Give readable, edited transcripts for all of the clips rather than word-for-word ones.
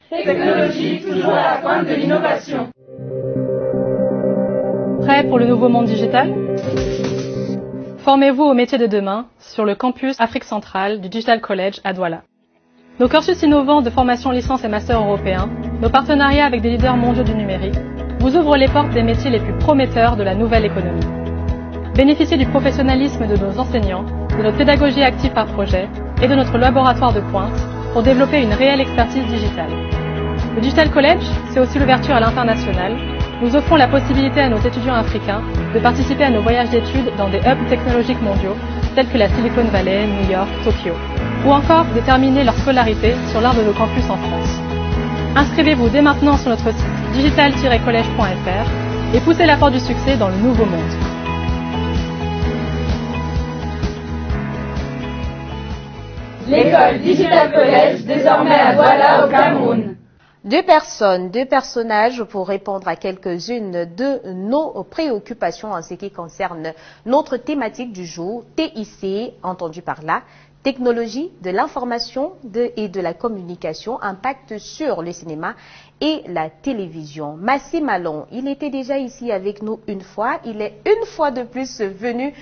Technologie, toujours à la pointe de l'innovation. Prêt pour le nouveau monde digital? Formez-vous au métier de demain sur le campus Afrique centrale du Digital College à Douala. Nos cursus innovants de formation licence et master européens, nos partenariats avec des leaders mondiaux du numérique, vous ouvrent les portes des métiers les plus prometteurs de la nouvelle économie. Bénéficiez du professionnalisme de nos enseignants, de notre pédagogie active par projet et de notre laboratoire de pointe pour développer une réelle expertise digitale. Le Digital College, c'est aussi l'ouverture à l'international. Nous offrons la possibilité à nos étudiants africains de participer à nos voyages d'études dans des hubs technologiques mondiaux tels que la Silicon Valley, New York, Tokyo, ou encore de terminer leur scolarité sur l'un de nos campus en France. Inscrivez-vous dès maintenant sur notre site digital-college.fr et poussez la porte du succès dans le nouveau monde. L'école Digital College, désormais à Douala au Cameroun. Deux personnages pour répondre à quelques-unes de nos préoccupations en ce qui concerne notre thématique du jour, TIC, entendu par là, technologie de l'information et de la communication, impact sur le cinéma et la télévision. Massy Malon, il était déjà ici avec nous une fois, il est une fois de plus venu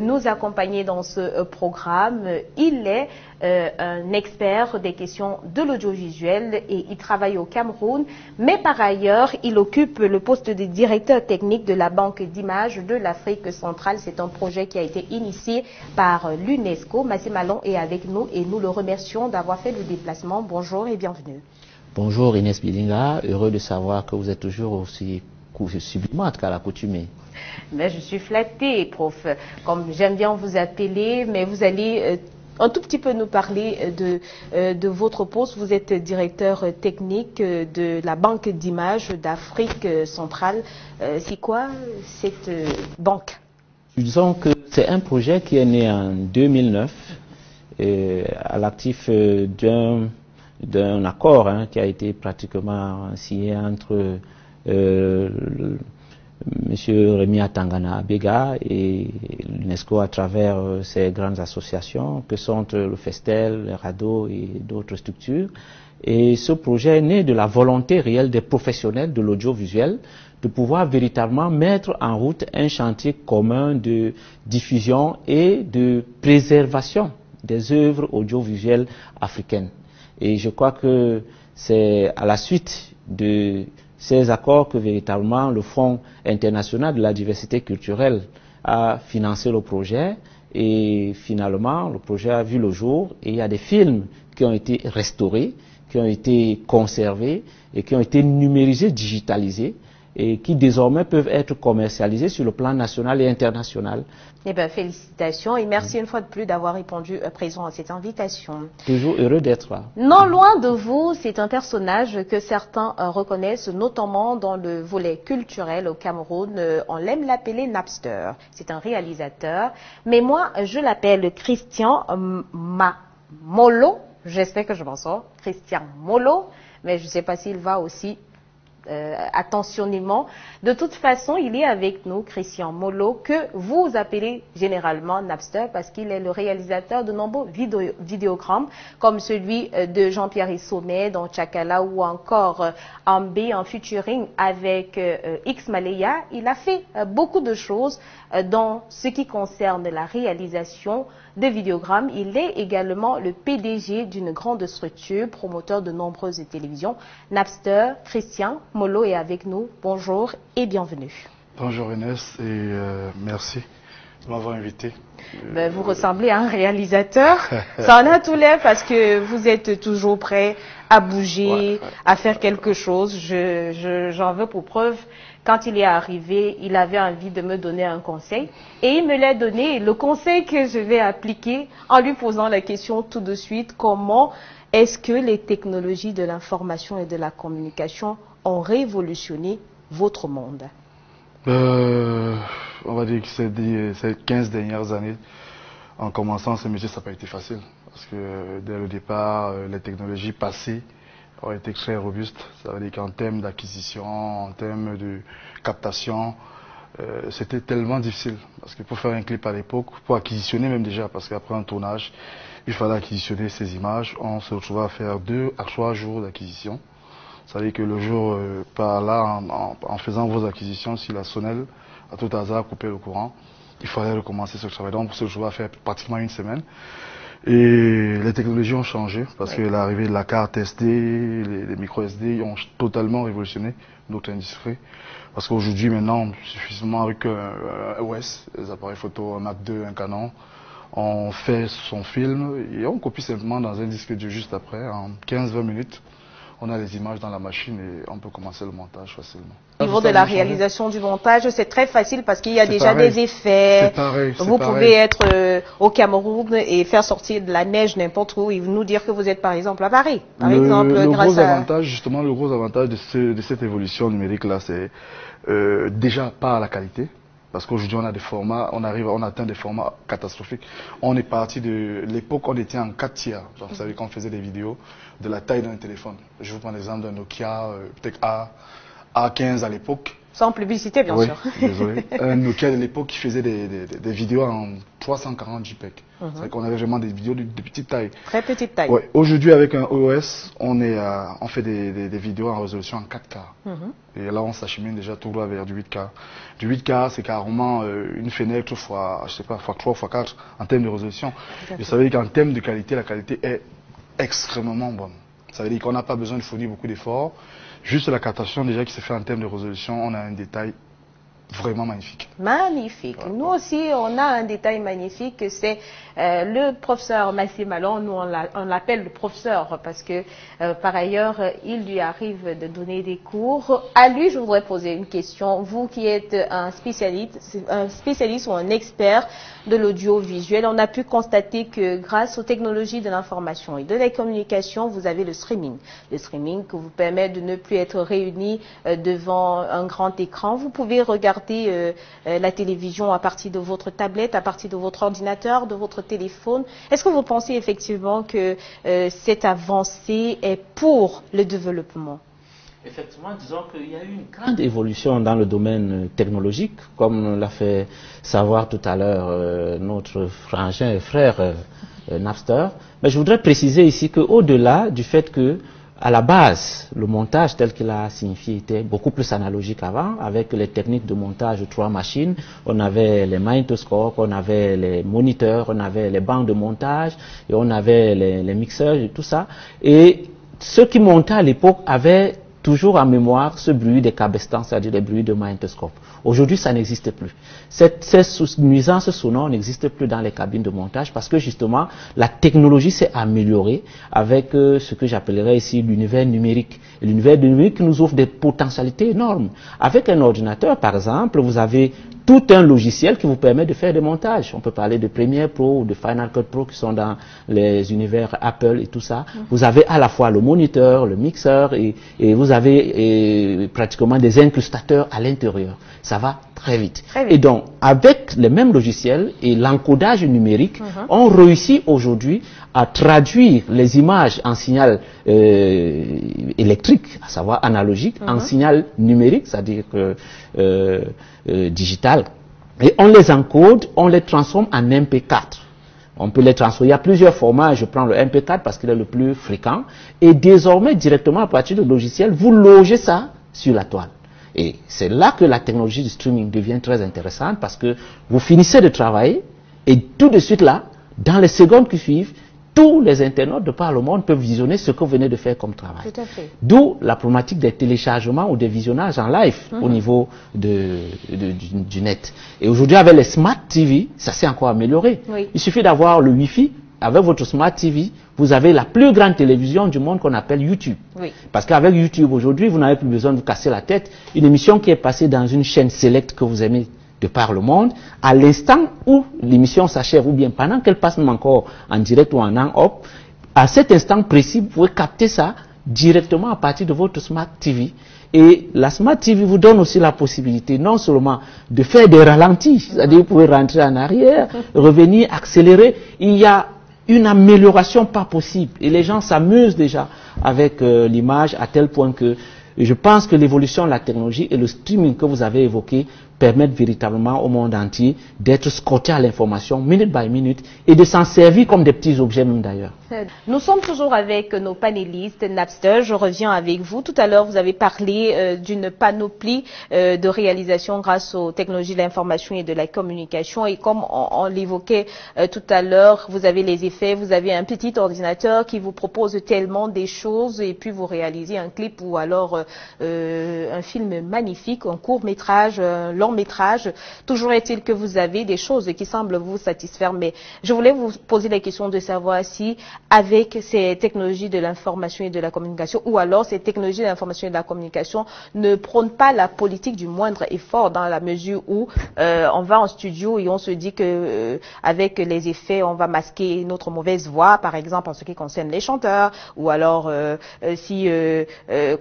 nous accompagner dans ce programme. Il est un expert des questions de l'audiovisuel et il travaille au Cameroun, mais par ailleurs, il occupe le poste de directeur technique de la Banque d'images de l'Afrique centrale. C'est un projet qui a été initié par l'UNESCO. Massy Malon est avec nous et nous le remercions d'avoir fait le déplacement. Bonjour et bienvenue. Bonjour Inès Bidinga, heureux de savoir que vous êtes toujours aussi sublimante qu'à l'accoutumée. Mais je suis flattée, prof. Comme j'aime bien vous appeler, mais vous allez un tout petit peu nous parler de votre poste. Vous êtes directeur technique de la Banque d'images d'Afrique centrale. C'est quoi cette banque? Disons que c'est un projet qui est né en 2009 à l'actif d'un accord qui a été pratiquement signé entre Monsieur Rémi Atangana Abega et l'UNESCO à travers ces grandes associations que sont le FESTEL, le RADO et d'autres structures. Et ce projet est né de la volonté réelle des professionnels de l'audiovisuel de pouvoir véritablement mettre en route un chantier commun de diffusion et de préservation des œuvres audiovisuelles africaines. Et je crois que c'est à la suite de ces accords que véritablement le Fonds international de la diversité culturelle a financé le projet et finalement le projet a vu le jour et il y a des films qui ont été restaurés, qui ont été conservés et qui ont été numérisés, digitalisés et qui désormais peuvent être commercialisés sur le plan national et international. Eh bien, félicitations et merci une fois de plus d'avoir répondu présent à cette invitation. Toujours heureux d'être là. Non loin de vous, c'est un personnage que certains reconnaissent, notamment dans le volet culturel au Cameroun. On l'aime l'appeler Napster. C'est un réalisateur. Mais moi, je l'appelle Christian Molo. J'espère que je m'en sors. Christian Molo. Mais je ne sais pas s'il va aussi attentionnément. De toute façon, il est avec nous, Christian Molo, que vous appelez généralement Napster parce qu'il est le réalisateur de nombreux vidéogrammes comme celui de Jean-Pierre Issomé dans Tchakala ou encore Ambé en featuring avec X Malaya. Il a fait beaucoup de choses dans ce qui concerne la réalisation de vidéogrammes. Il est également le PDG d'une grande structure, promoteur de nombreuses télévisions. Napster, Christian Molo est avec nous. Bonjour et bienvenue. Bonjour Inès et merci de m'avoir invité. Vous ressemblez à un réalisateur. Ça en a tout l'air parce que vous êtes toujours prêt à bouger, à faire quelque chose. J'en veux pour preuve. Quand il est arrivé, il avait envie de me donner un conseil et il me l'a donné. Le conseil que je vais appliquer en lui posant la question tout de suite, comment est-ce que les technologies de l'information et de la communication ont révolutionné votre monde? On va dire que ces 15 dernières années, en commençant ce métier, ça n'a pas été facile. Parce que dès le départ, les technologies passées ont été très robustes. Ça veut dire qu'en termes d'acquisition, en termes de captation, c'était tellement difficile. Parce que pour faire un clip à l'époque, pour acquisitionner même déjà, parce qu'après un tournage, il fallait acquisitionner ces images. On se retrouvait à faire 2 à 3 jours d'acquisition. Ça veut dire que le jour, par là, en faisant vos acquisitions, si la Sonel, à tout hasard, a coupé le courant, il fallait recommencer ce travail. Donc, ce jour a fait pratiquement une semaine. Et les technologies ont changé parce que l'arrivée de la carte SD, les micro SD ont totalement révolutionné notre industrie. Parce qu'aujourd'hui, maintenant, suffisamment avec un OS, les appareils photo, un Mac 2, un Canon, on fait son film et on copie simplement dans un disque dur juste après, en 15-20 minutes. On a les images dans la machine et on peut commencer le montage facilement. Au niveau de la réalisation du montage, c'est très facile parce qu'il y a déjà pareil. des effets. Vous pouvez être au Cameroun et faire sortir de la neige n'importe où et nous dire que vous êtes par exemple à Paris. Le gros avantage, justement, le gros avantage de cette évolution numérique-là, c'est déjà pas la qualité. Parce qu'aujourd'hui, on a des formats, on atteint des formats catastrophiques. On est parti de l'époque, on était en 4 tiers. Donc, vous savez qu'on faisait des vidéos de la taille d'un téléphone. Je vous prends l'exemple d'un Nokia, peut-être A15 à l'époque. Sans publicité, bien sûr. Désolé. Un Nokia de l'époque qui faisait des vidéos en 340 JPEG. C'est vrai qu'on avait vraiment des vidéos de petite taille. Très petite taille. Ouais. Aujourd'hui, avec un OS, on fait des vidéos en résolution en 4K. Et là, on s'achemine déjà tout droit vers du 8K. Du 8K, c'est carrément une fenêtre fois, je sais pas, fois 3, fois 4 en termes de résolution. Et ça veut dire qu'en termes de qualité, la qualité est extrêmement bonne. Ça veut dire qu'on n'a pas besoin de fournir beaucoup d'efforts. Juste la captation déjà qui se fait en termes de résolution, on a un détail vraiment magnifique. Magnifique. Ouais. Nous aussi, on a un détail magnifique, c'est le professeur Massé Malon. Nous, on l'appelle le professeur parce que, par ailleurs, il lui arrive de donner des cours. À lui, je voudrais poser une question. Vous qui êtes un spécialiste ou un expert de l'audiovisuel, on a pu constater que grâce aux technologies de l'information et de la communication, vous avez le streaming. Le streaming qui vous permet de ne plus être réunis devant un grand écran. Vous pouvez regarder la télévision à partir de votre tablette, à partir de votre ordinateur, de votre téléphone. Est-ce que vous pensez effectivement que cette avancée est pour le développement? Effectivement, disons qu'il y a eu une grande évolution dans le domaine technologique, comme l'a fait savoir tout à l'heure notre frangin et frère Napster. Mais je voudrais préciser ici qu'au-delà du fait que, à la base, le montage tel qu'il a signifié était beaucoup plus analogique avant, avec les techniques de montage de 3 machines. On avait les magnétoscopes, on avait les moniteurs, on avait les bancs de montage, et on avait les mixeurs et tout ça. Et ceux qui montaient à l'époque avaient toujours en mémoire ce bruit des cabestans, c'est-à-dire les bruits de magnétoscope. Aujourd'hui, ça n'existe plus. Ces nuisances sonores n'existent plus dans les cabines de montage parce que justement, la technologie s'est améliorée avec ce que j'appellerais ici l'univers numérique. Et l'univers numérique nous offre des potentialités énormes. Avec un ordinateur, par exemple, vous avez tout un logiciel qui vous permet de faire des montages. On peut parler de Premiere Pro ou de Final Cut Pro qui sont dans les univers Apple et tout ça. Vous avez à la fois le moniteur, le mixeur et vous avez pratiquement des incrustateurs à l'intérieur. Ça va très vite. Et donc, avec les mêmes logiciels et l'encodage numérique, on réussit aujourd'hui à traduire les images en signal électrique, à savoir analogique, en signal numérique, c'est-à-dire digital. Et on les encode, on les transforme en MP4. On peut les transformer. Il y a plusieurs formats. Je prends le MP4 parce qu'il est le plus fréquent. Et désormais, directement à partir du logiciel, vous logez ça sur la toile. Et c'est là que la technologie du streaming devient très intéressante parce que vous finissez de travailler et tout de suite là, dans les secondes qui suivent, tous les internautes de par le monde peuvent visionner ce que vous venez de faire comme travail. Tout à fait. D'où la problématique des téléchargements ou des visionnages en live au niveau du net. Et aujourd'hui, avec les Smart TV, ça s'est encore amélioré. Oui. Il suffit d'avoir le Wi-Fi. Avec votre Smart TV, vous avez la plus grande télévision du monde qu'on appelle YouTube. Oui. Parce qu'avec YouTube, aujourd'hui, vous n'avez plus besoin de vous casser la tête. Une émission qui est passée dans une chaîne select que vous aimez de par le monde, à l'instant où l'émission s'achève, ou bien pendant qu'elle passe même encore en direct ou en on-off, à cet instant précis, vous pouvez capter ça directement à partir de votre Smart TV. Et la Smart TV vous donne aussi la possibilité non seulement de faire des ralentis, c'est-à-dire vous pouvez rentrer en arrière, revenir, accélérer. Il y a une amélioration pas possible. Et les gens s'amusent déjà avec l'image à tel point que je pense que l'évolution de la technologie et le streaming que vous avez évoqué permettre véritablement au monde entier d'être scotché à l'information minute by minute et de s'en servir comme des petits objets même d'ailleurs. Nous sommes toujours avec nos panélistes Napster. Je reviens avec vous. Tout à l'heure, vous avez parlé d'une panoplie de réalisations grâce aux technologies de l'information et de la communication. Et comme on l'évoquait tout à l'heure, vous avez les effets, vous avez un petit ordinateur qui vous propose tellement des choses et puis vous réalisez un clip ou alors un film magnifique, un court-métrage, un long-métrage. Toujours est-il que vous avez des choses qui semblent vous satisfaire. Mais je voulais vous poser la question de savoir si avec ces technologies de l'information et de la communication, ou alors ces technologies de l'information et de la communication ne prônent pas la politique du moindre effort, dans la mesure où on va en studio et on se dit que avec les effets, on va masquer notre mauvaise voix, par exemple en ce qui concerne les chanteurs, ou alors si,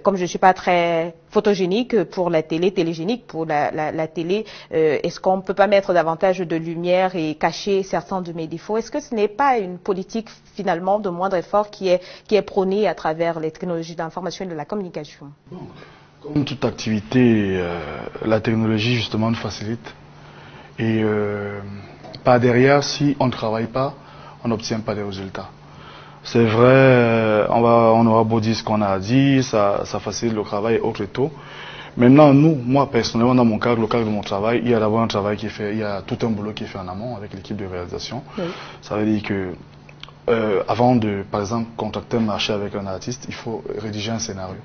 comme je ne suis pas très photogénique pour la télé, télégénique pour la télé, est-ce qu'on ne peut pas mettre davantage de lumière et cacher certains de mes défauts? Est-ce que ce n'est pas une politique finalement de moindre effort qui est prônée à travers les technologies d'information et de la communication? Bon, comme toute activité, la technologie justement nous facilite. Et par derrière, si on ne travaille pas, on n'obtient pas des résultats. C'est vrai, on aura beau dire ce qu'on a dit, ça facilite le travail et autres et tout. Maintenant, moi personnellement, dans mon cadre, le cadre de mon travail, il y a d'abord un travail qui est fait, il y a tout un boulot qui est fait en amont avec l'équipe de réalisation. Oui. Ça veut dire que avant de, par exemple, contacter un marché avec un artiste, il faut rédiger un scénario.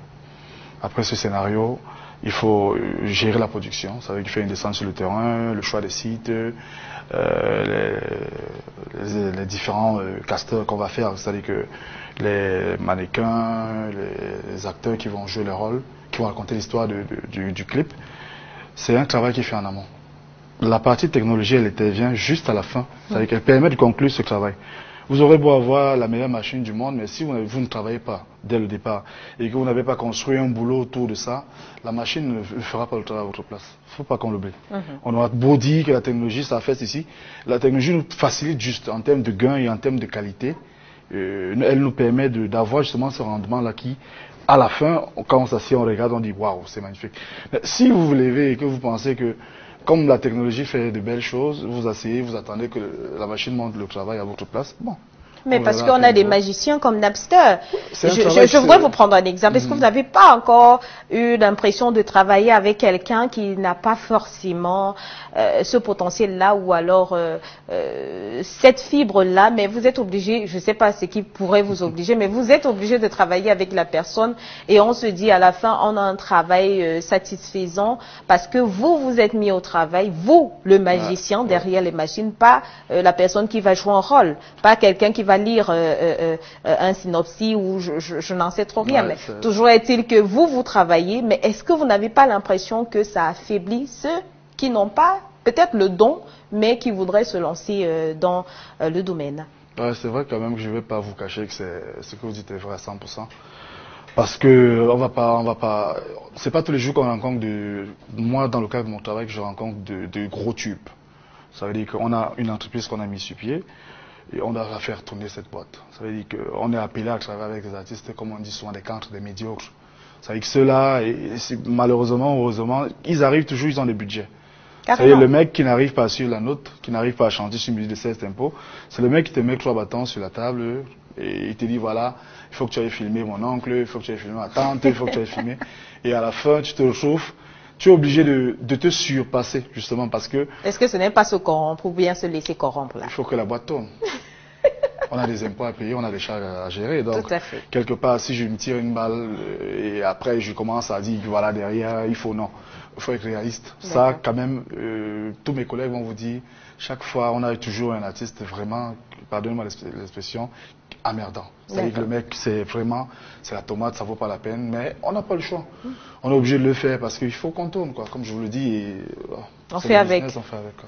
Après ce scénario, il faut gérer la production. Ça veut dire qu'il faut une descente sur le terrain, le choix des sites, les différents casteurs qu'on va faire. C'est-à-dire que les mannequins, les acteurs qui vont jouer le rôle, qui vont raconter l'histoire du clip. C'est un travail qui est fait en amont. La partie technologie, elle intervient juste à la fin. C'est-à-dire qu'elle permet de conclure ce travail. Vous aurez beau avoir la meilleure machine du monde, mais si vous ne travaillez pas dès le départ et que vous n'avez pas construit un boulot autour de ça, la machine ne fera pas le travail à votre place. Il ne faut pas qu'on l'oublie. On aura beau dire que la technologie, ça fait ceci. La technologie nous facilite juste en termes de gains et en termes de qualité. Elle nous permet d'avoir justement ce rendement-là qui, à la fin, quand on s'assied, on regarde, on dit waouh, c'est magnifique. Mais si vous vous levez et que vous pensez que comme la technologie fait de belles choses, vous asseyez, vous attendez que la machine monte le travail à votre place. Bon. Mais parce qu'on a des magiciens comme Napster. Je voudrais vous prendre un exemple. Est-ce que vous n'avez pas encore eu l'impression de travailler avec quelqu'un qui n'a pas forcément ce potentiel-là ou alors cette fibre-là, mais vous êtes obligé, je ne sais pas ce qui pourrait vous obliger, mais vous êtes obligé de travailler avec la personne et on se dit à la fin, on a un travail satisfaisant parce que vous êtes mis au travail, vous, le magicien derrière les machines, pas la personne qui va jouer un rôle, pas quelqu'un qui va lire un synopsis ou je n'en sais trop rien, mais toujours est-il que vous travaillez, mais est-ce que vous n'avez pas l'impression que ça affaiblit ceux qui n'ont pas peut-être le don, mais qui voudraient se lancer dans le domaine? Ouais, c'est vrai quand même que je ne vais pas vous cacher que ce que vous dites est vrai à 100%. Parce que c'est pas tous les jours qu'on rencontre moi dans le cadre de mon travail que je rencontre de gros tubes. Ça veut dire qu'on a une entreprise qu'on a mis sur pied. Et on doit faire tourner cette boîte. Ça veut dire qu'on est appelé à travailler avec des artistes, comme on dit souvent, des cancres, des médiocres. Ça veut dire que ceux-là, malheureusement, heureusement, ils arrivent toujours, ils ont des budgets. C'est le mec qui n'arrive pas à suivre la note, qui n'arrive pas à chanter sur une musique de 16 tempos. C'est le mec qui te met 3 bâtons sur la table et il te dit voilà, il faut que tu ailles filmer mon oncle, il faut que tu ailles filmer ma tante, il faut que tu ailles filmer. Et à la fin, tu te retrouves. Tu es obligé de te surpasser, justement, parce que... Est-ce que ce n'est pas se corrompre ou bien se laisser corrompre, là? Il faut que la boîte tourne. On a des impôts à payer, on a des charges à gérer. Donc, tout à fait. Quelque part, si je me tire une balle et après je commence à dire, voilà, derrière, il faut être réaliste. Ça, quand même, tous mes collègues vont vous dire, chaque fois, on a toujours un artiste vraiment, pardonnez-moi l'expression, emmerdant. C'est-à-dire que le mec, c'est la tomate, ça vaut pas la peine, mais on n'a pas le choix. On est obligé de le faire parce qu'il faut qu'on tourne, quoi. Comme je vous le dis, on fait avec.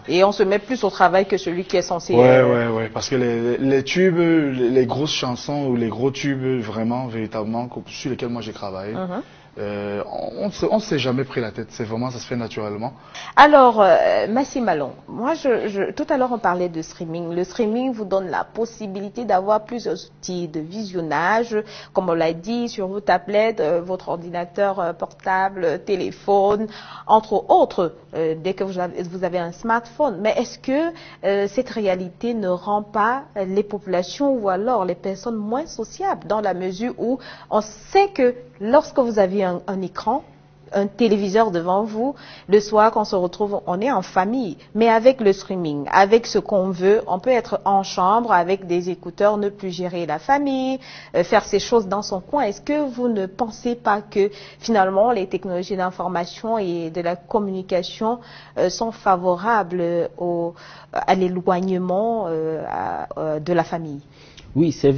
Et on se met plus au travail que celui qui est censé... Ouais, parce que les tubes, les grosses chansons ou les gros tubes, vraiment, véritablement, sur lesquels moi j'ai travaillé, on ne s'est jamais pris la tête. C'est vraiment, ça se fait naturellement. Alors, Massi Malon, moi, tout à l'heure on parlait de streaming. Le streaming vous donne donne la possibilité d'avoir plusieurs outils de visionnage, comme on l'a dit, sur vos tablettes, votre ordinateur portable, téléphone, entre autres, dès que vous avez un smartphone. Mais est-ce que cette réalité ne rend pas les populations ou alors les personnes moins sociables, dans la mesure où on sait que lorsque vous avez un écran, un téléviseur devant vous, le soir quand on se retrouve, on est en famille, mais avec le streaming, avec ce qu'on veut, on peut être en chambre avec des écouteurs, ne plus gérer la famille, faire ses choses dans son coin. Est-ce que vous ne pensez pas que finalement les technologies d'information et de la communication sont favorables à l'éloignement de la famille? Oui, c'est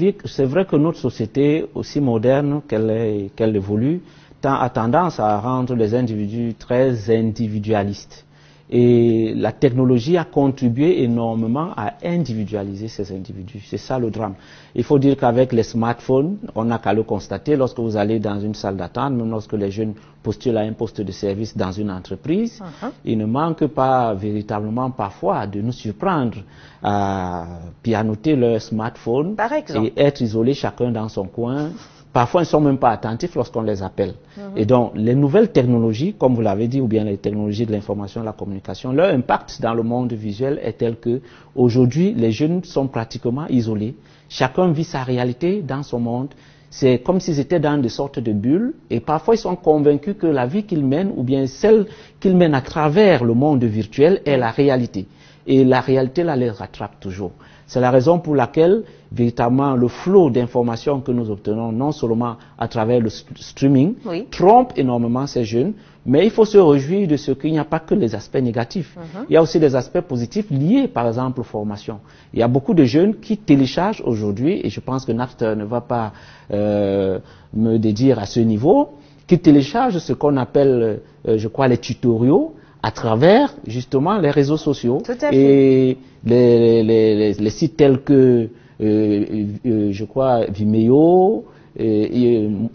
vrai que notre société, aussi moderne qu'elle évolue, a tendance à rendre les individus très individualistes. Et la technologie a contribué énormément à individualiser ces individus. C'est ça le drame. Il faut dire qu'avec les smartphones, on n'a qu'à le constater, lorsque vous allez dans une salle d'attente, même lorsque les jeunes postulent à un poste de service dans une entreprise, il ne manque pas véritablement parfois de nous surprendre à pianoter leur smartphone et être isolés chacun dans son coin. Parfois, ils ne sont même pas attentifs lorsqu'on les appelle. Et donc, les nouvelles technologies, comme vous l'avez dit, ou bien les technologies de l'information et de la communication, leur impact dans le monde visuel est tel que, aujourd'hui, les jeunes sont pratiquement isolés. Chacun vit sa réalité dans son monde. C'est comme s'ils étaient dans des sortes de bulles. Et parfois, ils sont convaincus que la vie qu'ils mènent, ou bien celle qu'ils mènent à travers le monde virtuel, est la réalité. Et la réalité, là, les rattrape toujours. C'est la raison pour laquelle, véritablement, le flot d'informations que nous obtenons, non seulement à travers le streaming, trompe énormément ces jeunes, mais il faut se réjouir de ce qu'il n'y a pas que les aspects négatifs. Il y a aussi des aspects positifs liés, par exemple, aux formations. Il y a beaucoup de jeunes qui téléchargent aujourd'hui, et je pense que Napster ne va pas me dédire à ce niveau, qui téléchargent ce qu'on appelle, je crois, les tutoriaux, à travers justement les réseaux sociaux et les sites tels que je crois Vimeo,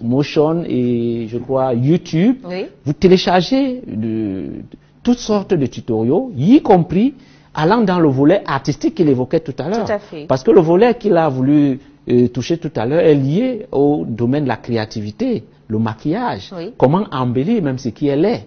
Motion et je crois YouTube. Vous téléchargez toutes sortes de tutoriaux, y compris allant dans le volet artistique qu'il évoquait tout à l'heure. Parce que le volet qu'il a voulu toucher tout à l'heure est lié au domaine de la créativité. Le maquillage, comment embellir même ce qui est laid.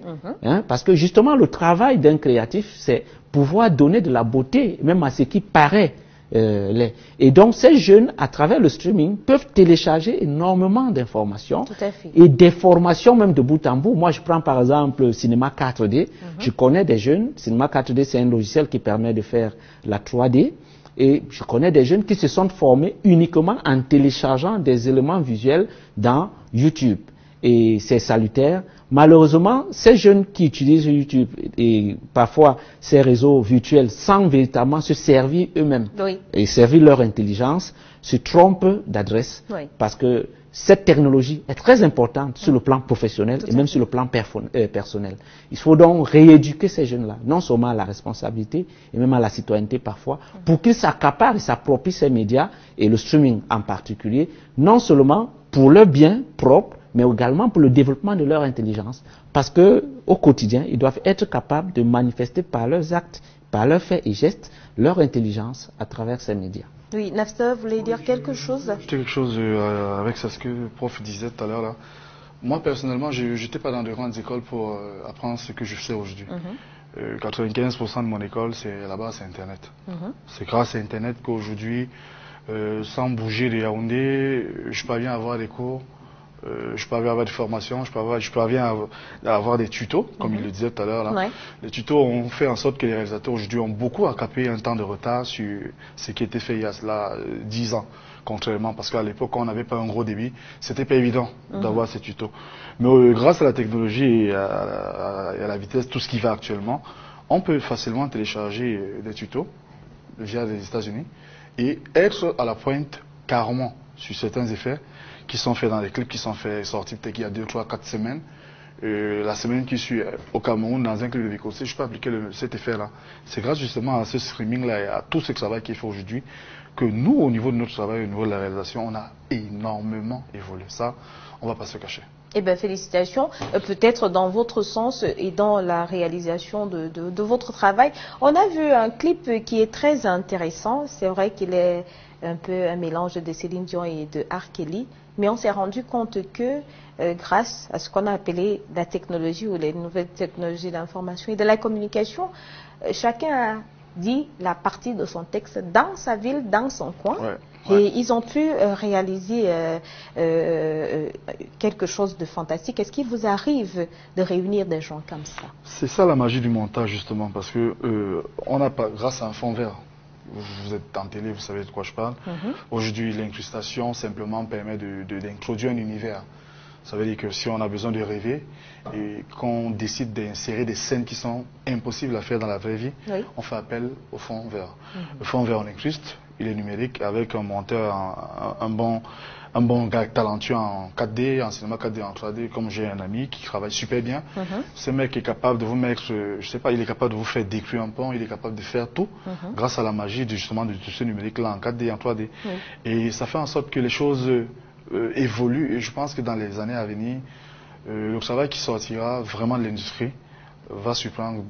Parce que justement, le travail d'un créatif, c'est pouvoir donner de la beauté, même à ce qui paraît laid. Et donc, ces jeunes, à travers le streaming, peuvent télécharger énormément d'informations et des formations même de bout en bout. Moi, je prends par exemple Cinema 4D. Je connais des jeunes. Cinema 4D, c'est un logiciel qui permet de faire la 3D. Et je connais des jeunes qui se sont formés uniquement en téléchargeant des éléments visuels dans YouTube. Et c'est salutaire. Malheureusement, ces jeunes qui utilisent YouTube et parfois ces réseaux virtuels sans véritablement se servir eux-mêmes et servir leur intelligence, se trompent d'adresse parce que cette technologie est très importante sur le plan professionnel et même sur le plan personnel. Il faut donc rééduquer ces jeunes-là, non seulement à la responsabilité et même à la citoyenneté parfois, pour qu'ils s'accaparent et s'approprient ces médias et le streaming en particulier, non seulement pour leur bien propre, mais également pour le développement de leur intelligence. Parce que au quotidien, ils doivent être capables de manifester par leurs actes, par leurs faits et gestes, leur intelligence à travers ces médias. Oui, Napster, vous voulez dire quelque chose? Quelque chose avec ce que le prof disait tout à l'heure là. Moi personnellement, je n'étais pas dans de grandes écoles pour apprendre ce que je sais aujourd'hui. 95% de mon école, là-bas, c'est Internet. C'est grâce à Internet qu'aujourd'hui, sans bouger de Yaoundé, je parviens à avoir des cours. Je peux avoir des formations, je parviens à avoir des tutos, comme il le disait tout à l'heure. Les tutos ont fait en sorte que les réalisateurs aujourd'hui ont beaucoup accapé un temps de retard sur ce qui était fait il y a cela 10 ans, contrairement, parce qu'à l'époque, quand on n'avait pas un gros débit, c'était pas évident d'avoir ces tutos. Mais grâce à la technologie et à la vitesse, tout ce qui va actuellement, on peut facilement télécharger des tutos via les États-Unis et être à la pointe carrément sur certains effets qui sont faits dans les clips qui sont faits sortis peut-être il y a 2, 3, 4 semaines. La semaine qui suit au Cameroun, dans un clip de Vicosé, je peux appliquer cet effet-là. C'est grâce justement à ce streaming-là et à tout ce travail qui est fait aujourd'hui que nous, au niveau de notre travail, au niveau de la réalisation, on a énormément évolué. Ça, on ne va pas se cacher. Eh bien, félicitations. Peut-être dans votre sens et dans la réalisation de votre travail. On a vu un clip qui est très intéressant. C'est vrai qu'il est un peu un mélange de Céline Dion et de R. Kelly. Mais on s'est rendu compte que grâce à ce qu'on a appelé la technologie ou les nouvelles technologies d'information et de la communication, chacun a dit la partie de son texte dans sa ville, dans son coin. Ouais. Et ils ont pu réaliser quelque chose de fantastique. Est-ce qu'il vous arrive de réunir des gens comme ça? C'est ça la magie du montage, justement, parce que on n'a pas, grâce à un fond vert, vous êtes en télé, vous savez de quoi je parle. Aujourd'hui, l'incrustation simplement permet d'introduire un univers. Ça veut dire que si on a besoin de rêver et qu'on décide d'insérer des scènes qui sont impossibles à faire dans la vraie vie, on fait appel au fond vert. Le fond vert, on incruste, il est numérique avec un monteur, un bon gars talentueux en 4D, en cinéma 4D, en 3D, comme j'ai un ami qui travaille super bien. Ce mec est capable de vous mettre, je sais pas, il est capable de vous faire décrire un pont, il est capable de faire tout grâce à la magie justement de ce numérique-là en 4D, en 3D. Et ça fait en sorte que les choses évoluent et je pense que dans les années à venir, le travail qui sortira vraiment de l'industrie va surprendre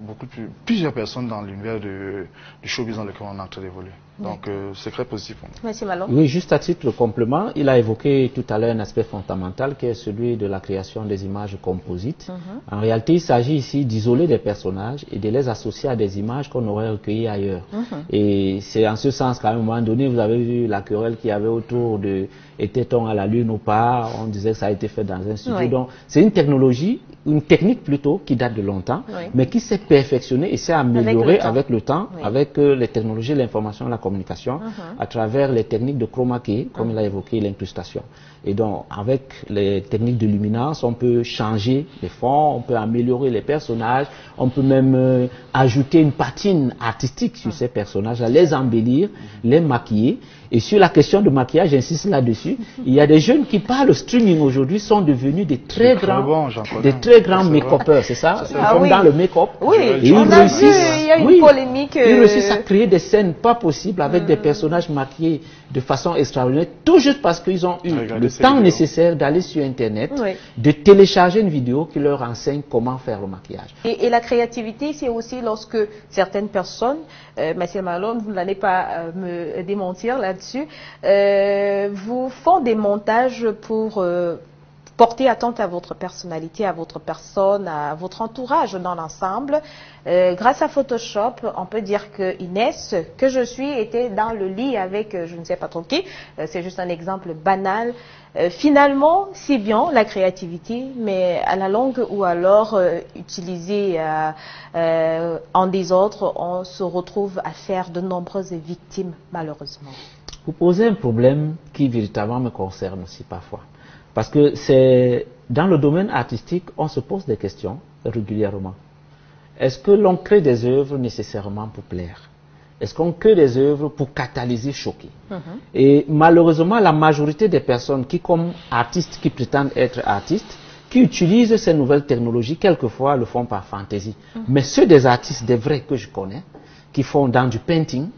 plusieurs personnes dans l'univers du showbiz dans lequel on est en train d'évoluer. Donc c'est très positif pour nous. Merci Malon. Oui, juste à titre de complément, il a évoqué tout à l'heure un aspect fondamental qui est celui de la création des images composites. En réalité, il s'agit ici d'isoler des personnages et de les associer à des images qu'on aurait recueillies ailleurs. Et c'est en ce sens qu'à un moment donné, vous avez vu la querelle qu'il y avait autour de était-on à la Lune ou pas, on disait que ça a été fait dans un studio. Donc c'est une technologie, une technique plutôt qui date de longtemps, mais qui s'est perfectionnée et s'est améliorée avec le temps, avec les technologies de l'information et la communication, à travers les techniques de chroma key, comme il a évoqué, l'incrustation. Et donc, avec les techniques de luminance, on peut changer les fonds, on peut améliorer les personnages, on peut même ajouter une patine artistique sur ces personnages, les embellir, les maquiller. Et sur la question de maquillage, j'insiste là-dessus, il y a des jeunes qui, par le streaming aujourd'hui, sont devenus des très grands make-upers, c'est ça, comme dans le make-up. Oui, et on a vu, il y a une polémique. Ils réussissent à créer des scènes pas possibles avec des personnages maquillés de façon extraordinaire, tout juste parce qu'ils ont eu le temps nécessaire d'aller sur Internet, de télécharger une vidéo qui leur enseigne comment faire le maquillage. Et la créativité, c'est aussi lorsque certaines personnes, Monsieur Malone, vous n'allez pas me démentir là-dessus, vous font des montages pour porter atteinte à votre personnalité, à votre personne, à votre entourage dans l'ensemble. Grâce à Photoshop, on peut dire que Inès, que je suis, était dans le lit avec je ne sais pas trop qui. C'est juste un exemple banal. Finalement, c'est bien la créativité, mais à la longue ou alors utilisée en désordre, on se retrouve à faire de nombreuses victimes, malheureusement. Vous posez un problème qui véritablement me concerne aussi parfois. Parce que c'est dans le domaine artistique, on se pose des questions régulièrement. Est-ce que l'on crée des œuvres nécessairement pour plaire? Est-ce qu'on crée des œuvres pour catalyser, choquer? Et malheureusement, la majorité des personnes qui, comme artistes, qui prétendent être artistes, qui utilisent ces nouvelles technologies, quelquefois le font par fantaisie. Mais ceux des artistes, des vrais que je connais, qui font dans du painting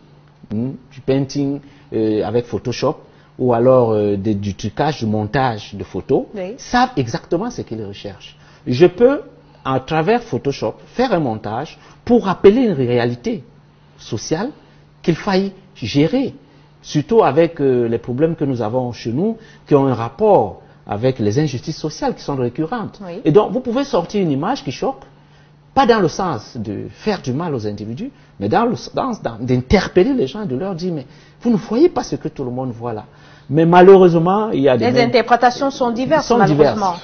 avec Photoshop, ou alors du trucage, du montage de photos, savent exactement ce qu'ils recherchent. Je peux, à travers Photoshop, faire un montage pour rappeler une réalité sociale qu'il faille gérer, surtout avec les problèmes que nous avons chez nous, qui ont un rapport avec les injustices sociales qui sont récurrentes. Et donc, vous pouvez sortir une image qui choque, pas dans le sens de faire du mal aux individus, mais dans le sens d'interpeller les gens, de leur dire, mais vous ne voyez pas ce que tout le monde voit là. Mais malheureusement, il y a les interprétations sont diverses, malheureusement.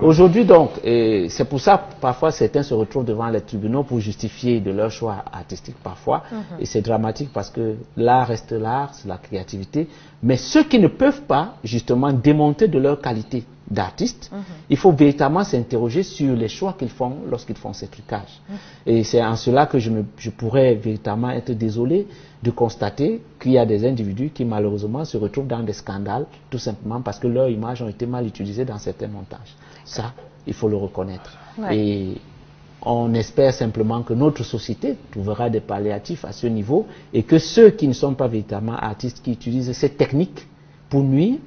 Aujourd'hui, donc, c'est pour ça parfois certains se retrouvent devant les tribunaux pour justifier de leur choix artistique parfois. Et c'est dramatique parce que l'art reste l'art, c'est la créativité. Mais ceux qui ne peuvent pas justement démonter de leur qualité d'artistes, il faut véritablement s'interroger sur les choix qu'ils font lorsqu'ils font ces trucages. Et c'est en cela que je pourrais véritablement être désolé de constater qu'il y a des individus qui malheureusement se retrouvent dans des scandales, tout simplement parce que leurs images ont été mal utilisées dans certains montages. Ça, il faut le reconnaître. Et on espère simplement que notre société trouvera des palliatifs à ce niveau et que ceux qui ne sont pas véritablement artistes, qui utilisent ces techniques pour nuire,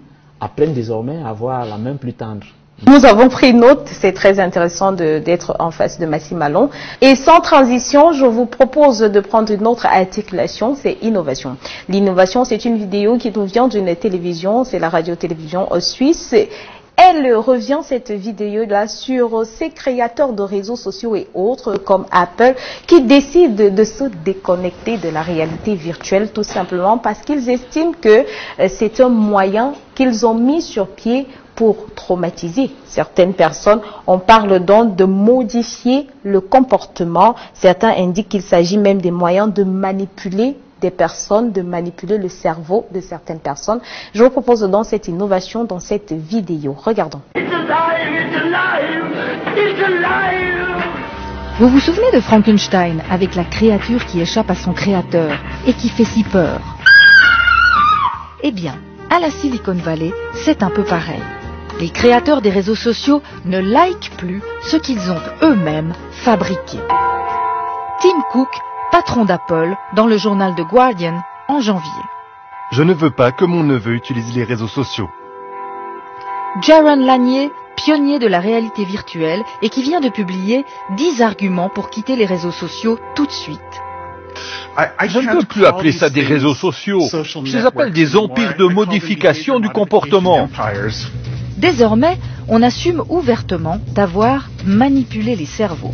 apprennent désormais à avoir la main plus tendre Nous avons pris note, c'est très intéressant d'être en face de Massy Malon. Et sans transition, je vous propose de prendre une autre articulation, c'est innovation. L'innovation, c'est une vidéo qui nous vient d'une télévision, c'est la radio-télévision suisse. Elle revient, cette vidéo-là, sur ces créateurs de réseaux sociaux et autres, comme Apple, qui décident de se déconnecter de la réalité virtuelle, tout simplement parce qu'ils estiment que c'est un moyen qu'ils ont mis sur pied pour traumatiser certaines personnes. On parle donc de modifier le comportement. Certains indiquent qu'il s'agit même des moyens de manipuler des personnes, de manipuler le cerveau de certaines personnes. Je vous propose donc cette innovation dans cette vidéo. Regardons. Vous vous souvenez de Frankenstein avec la créature qui échappe à son créateur et qui fait si peur? Eh bien, à la Silicon Valley, c'est un peu pareil. Les créateurs des réseaux sociaux ne likent plus ce qu'ils ont eux-mêmes fabriqué. Tim Cook, patron d'Apple, dans le journal The Guardian en janvier. Je ne veux pas que mon neveu utilise les réseaux sociaux. Jaron Lanier, pionnier de la réalité virtuelle et qui vient de publier 10 arguments pour quitter les réseaux sociaux tout de suite. Je ne peux plus appeler ça des réseaux sociaux. Je les appelle des empires de modification du comportement. Désormais, on assume ouvertement d'avoir manipulé les cerveaux.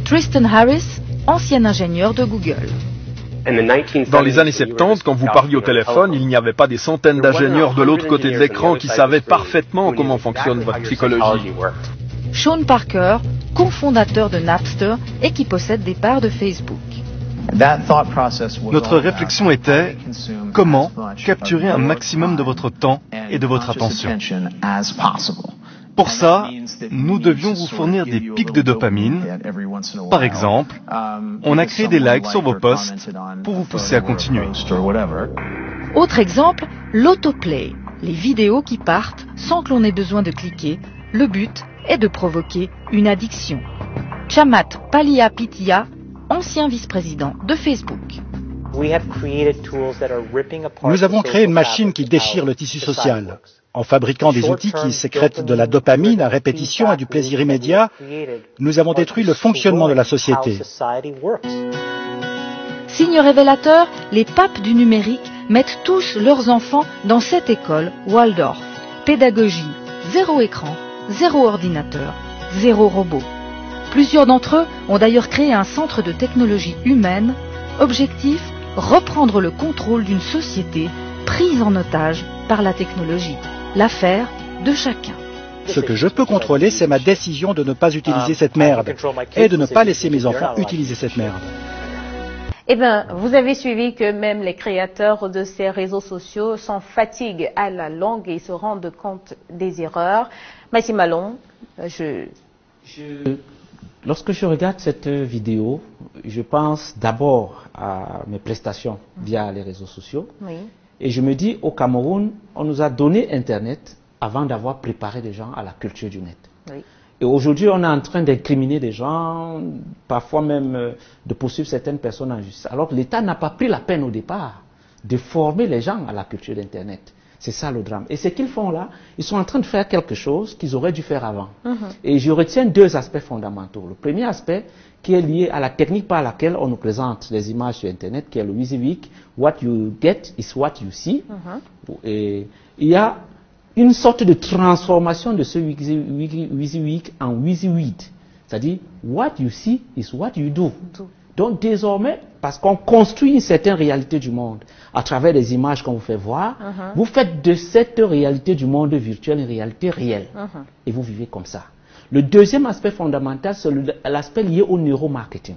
Tristan Harris, ancien ingénieur de Google. Dans les années 70, quand vous parliez au téléphone, il n'y avait pas des centaines d'ingénieurs de l'autre côté de l'écran qui savaient parfaitement comment fonctionne votre psychologie. Sean Parker, cofondateur de Napster et qui possède des parts de Facebook. Notre réflexion était comment capturer un maximum de votre temps et de votre attention. Pour ça, nous devions vous fournir des pics de dopamine. Par exemple, on a créé des likes sur vos posts pour vous pousser à continuer. Autre exemple, l'autoplay, les vidéos qui partent sans que l'on ait besoin de cliquer. Le but est de provoquer une addiction. Chamath Palihapitiya, ancien vice-président de Facebook. Nous avons créé une machine qui déchire le tissu social. En fabriquant des outils qui sécrètent de la dopamine à répétition et du plaisir immédiat, nous avons détruit le fonctionnement de la société. Signe révélateur, les papes du numérique mettent tous leurs enfants dans cette école Waldorf. Pédagogie, 0 écran, 0 ordinateur, 0 robot. Plusieurs d'entre eux ont d'ailleurs créé un centre de technologie humaine. Objectif, reprendre le contrôle d'une société prise en otage par la technologie. L'affaire de chacun. Ce que je peux contrôler, c'est ma décision de ne pas utiliser cette merde et de ne pas laisser mes enfants utiliser cette merde. Eh bien, vous avez suivi que même les créateurs de ces réseaux sociaux s'en fatiguent à la longue et se rendent compte des erreurs. Massy Malon, Lorsque je regarde cette vidéo, je pense d'abord à mes prestations via les réseaux sociaux. Oui. Et je me dis, au Cameroun, on nous a donné Internet avant d'avoir préparé les gens à la culture du net. Oui. Et aujourd'hui, on est en train d'incriminer des gens, parfois même de poursuivre certaines personnes en justice. Alors que l'État n'a pas pris la peine au départ de former les gens à la culture d'Internet. C'est ça le drame. Et ce qu'ils font là, ils sont en train de faire quelque chose qu'ils auraient dû faire avant. Et je retiens 2 aspects fondamentaux. Le premier aspect qui est lié à la technique par laquelle on nous présente les images sur Internet, qui est le WYSIWYG. What you get is what you see. Et il y a une sorte de transformation de ce WYSIWYG en WYSIWYD. C'est-à-dire, what you see is what you do. Donc désormais, parce qu'on construit une certaine réalité du monde à travers les images qu'on vous fait voir, vous faites de cette réalité du monde virtuel une réalité réelle. Et vous vivez comme ça. Le deuxième aspect fondamental, c'est l'aspect lié au neuromarketing.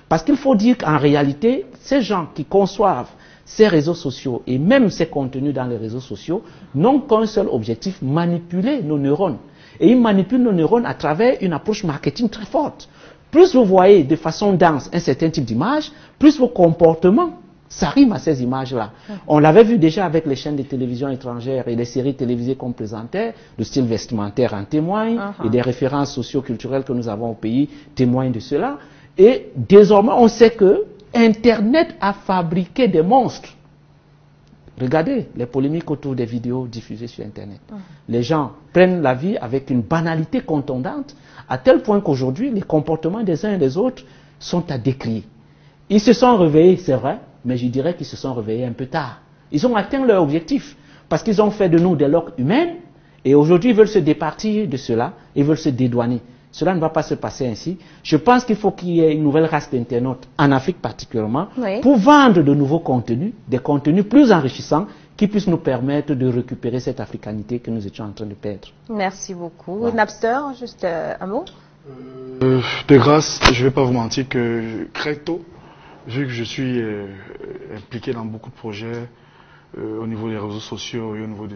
Parce qu'il faut dire qu'en réalité, ces gens qui conçoivent ces réseaux sociaux et même ces contenus dans les réseaux sociaux n'ont qu'un seul objectif, manipuler nos neurones. Et ils manipulent nos neurones à travers une approche marketing très forte. Plus vous voyez de façon dense un certain type d'image, plus vos comportements s'arriment à ces images-là. On l'avait vu déjà avec les chaînes de télévision étrangères et les séries télévisées qu'on présentait, le style vestimentaire en témoigne, et des références socio-culturelles que nous avons au pays témoignent de cela. Et désormais, on sait que Internet a fabriqué des monstres Regardez les polémiques autour des vidéos diffusées sur Internet. Les gens prennent la vie avec une banalité contondante, à tel point qu'aujourd'hui, les comportements des uns et des autres sont à décrier. Ils se sont réveillés, c'est vrai, mais je dirais qu'ils se sont réveillés un peu tard. Ils ont atteint leur objectif, parce qu'ils ont fait de nous des loques humaines, et aujourd'hui ils veulent se départir de cela, ils veulent se dédouaner. Cela ne va pas se passer ainsi. Je pense qu'il faut qu'il y ait une nouvelle race d'internautes, en Afrique particulièrement, pour vendre de nouveaux contenus, des contenus plus enrichissants, qui puissent nous permettre de récupérer cette africanité que nous étions en train de perdre. Merci beaucoup. Napster, juste un mot. De grâce, je ne vais pas vous mentir que très tôt, vu que je suis impliqué dans beaucoup de projets au niveau des réseaux sociaux et au niveau de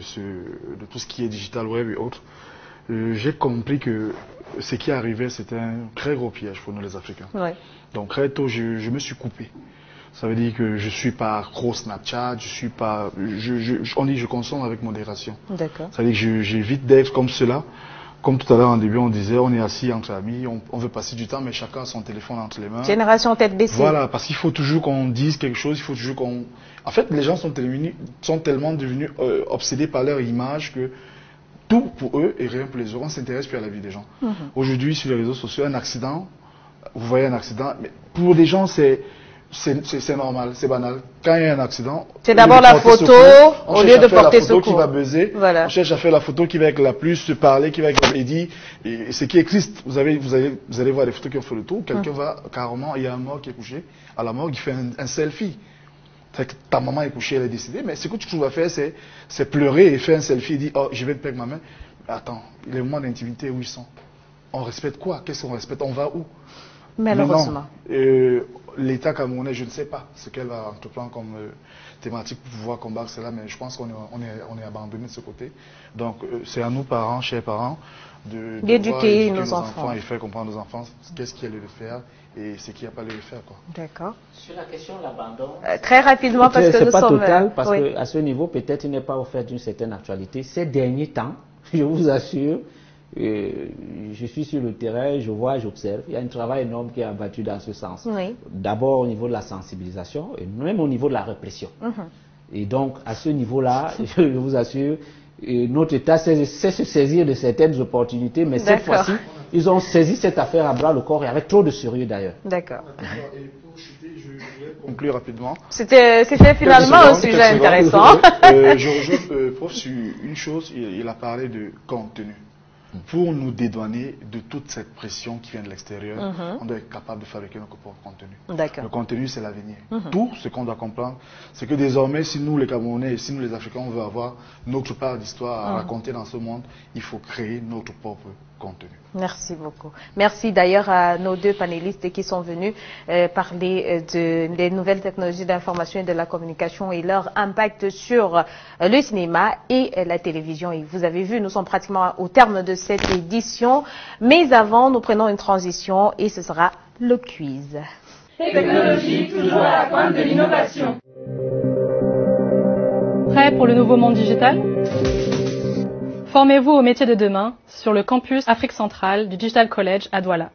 tout ce qui est digital web et autres, j'ai compris que ce qui arrivait, c'était un très gros piège pour nous les Africains. Donc très tôt, je me suis coupé. Ça veut dire que je suis pas gros Snapchat, je suis pas, on dit je consomme avec modération. D'accord. Ça veut dire que j'évite d'être comme cela. Comme tout à l'heure en début, on disait, on est assis entre amis, on veut passer du temps, mais chacun a son téléphone entre les mains. Génération tête baissée. Voilà, parce qu'il faut toujours qu'on dise quelque chose, il faut toujours qu'on... En fait, les gens sont tellement devenus obsédés par leur image que tout pour eux et rien pour les autres. On s'intéresse plus à la vie des gens. Aujourd'hui, sur les réseaux sociaux, un accident, vous voyez un accident, mais pour des gens, c'est normal, c'est banal. Quand il y a un accident, c'est d'abord la photo au lieu de porter secours. Qui va buzzer, on cherche à faire la photo qui va être la plus se parler, qui va être dit. Et ce qui existe, vous allez voir des photos qui ont fait le tour. Quelqu'un va carrément, il y a un mort qui est couché à la morgue, il fait un selfie. C'est que ta maman est couchée, elle est décédée, mais ce que tu vas faire, c'est pleurer et faire un selfie et dire oh je vais te perdre ma main. Mais attends, les moments d'intimité où ils sont. On respecte quoi? Qu'est-ce qu'on respecte? On va où? Malheureusement. L'État camerounais, je ne sais pas ce qu'elle va entreprendre comme thématique pour pouvoir combattre cela, mais je pense qu'on est abandonné de ce côté. Donc c'est à nous, parents, chers parents, d'éduquer nos enfants et faire comprendre aux enfants qu'est-ce qu'il y a lieu de faire et ce qu'il n'y a pas lieu de faire. D'accord. Sur la question de l'abandon... très rapidement, parce que nous sommes... C'est pas total, parce qu'à ce niveau, peut-être il n'est pas offert d'une certaine actualité. Ces derniers temps, je vous assure, je suis sur le terrain, je vois, j'observe. Il y a un travail énorme qui est abattu dans ce sens. D'abord au niveau de la sensibilisation et même au niveau de la répression. Et donc, à ce niveau-là, je vous assure, notre État sait se saisir de certaines opportunités, mais cette fois-ci, ils ont saisi cette affaire à bras le corps et avec trop de sérieux d'ailleurs. D'accord. Et pour chuter, je vais conclure rapidement. C'était finalement un sujet intéressant. Je rejoins prof sur une chose, il a parlé de contenu. Pour nous dédouaner de toute cette pression qui vient de l'extérieur, on doit être capable de fabriquer notre propre contenu. Le contenu, c'est l'avenir. Tout ce qu'on doit comprendre, c'est que désormais, si nous les Camerounais, si nous les Africains, on veut avoir notre part d'histoire à raconter dans ce monde, il faut créer notre propre contenu. Merci beaucoup. Merci d'ailleurs à nos deux panélistes qui sont venus parler des nouvelles technologies d'information et de la communication et leur impact sur le cinéma et la télévision. Et vous avez vu, nous sommes pratiquement au terme de cette édition. Mais avant, nous prenons une transition et ce sera le quiz. Technologie, toujours à la pointe de l'innovation. Prêt pour le nouveau monde digital ? Formez-vous au métier de demain sur le campus Afrique centrale du Digital College à Douala.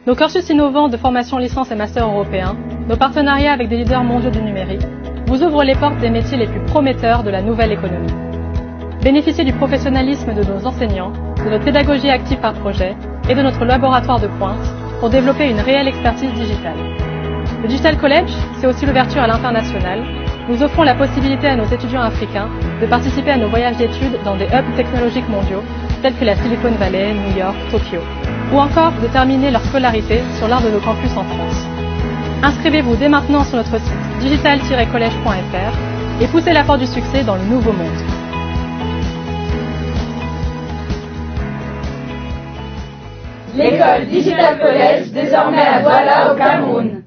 Nos cursus innovants de formation licence et master européens, nos partenariats avec des leaders mondiaux du numérique, vous ouvrent les portes des métiers les plus prometteurs de la nouvelle économie. Bénéficiez du professionnalisme de nos enseignants, de notre pédagogie active par projet et de notre laboratoire de pointe pour développer une réelle expertise digitale. Le Digital College, c'est aussi l'ouverture à l'international. Nous offrons la possibilité à nos étudiants africains de participer à nos voyages d'études dans des hubs technologiques mondiaux tels que la Silicon Valley, New York, Tokyo, ou encore de terminer leur scolarité sur l'un de nos campus en France. Inscrivez-vous dès maintenant sur notre site digital-college.fr et poussez la porte du succès dans le nouveau monde. L'école Digital College, désormais à Douala au Cameroun.